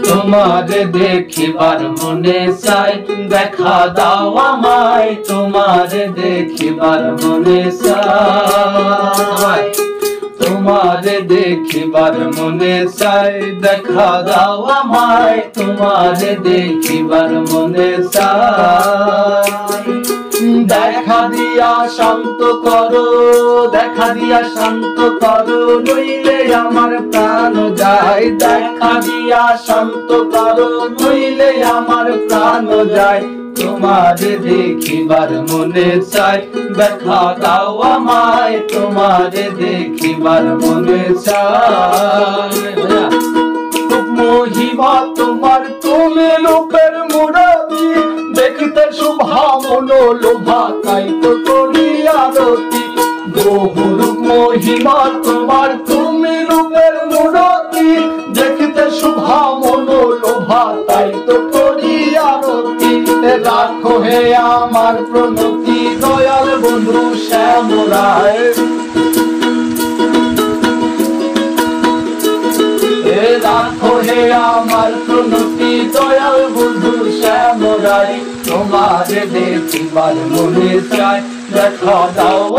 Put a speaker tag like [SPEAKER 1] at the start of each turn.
[SPEAKER 1] তোমারে দেখিবার মনে চাই, দেখা দাও আমায়। তোমারে দেখিবার মনে চাই, তোমারে দেখিবার মনে চাই, দেখা দাও আমায়। তোমারে দেখিবার মনে চাই। দেখা দিয়া শান্ত করো, দেখা দিয়া শান্ত করো, নইলে আমার প্রাণ যায়। দেখা দিয়া শান্ত করো, নইলে আমার প্রাণ যায়। তোমারে দেখিবার মনে চাই, দেখা দাও আমায়। তোমারে দেখিবার মনে চাই। মহিমা তোমার, তুমি রূপের মুরারি, দেখতে শোভা মনোলোভা, তাই তো করি আরতি। বহুরূপ মহিমা তোমার, তুমি রূপের মুরারি, দেখতে শোভা মনোলোভা, তাই তো করি আরতি। রাখো হে আমার প্রণতি, দয়াল বন্ধু শ্যাম রায়। রাখো হে আমার প্রণতি, দয়াল বন্ধু শ্যাম রায়। তোমারে দেখিবার মনে চাই, দেখা দাও।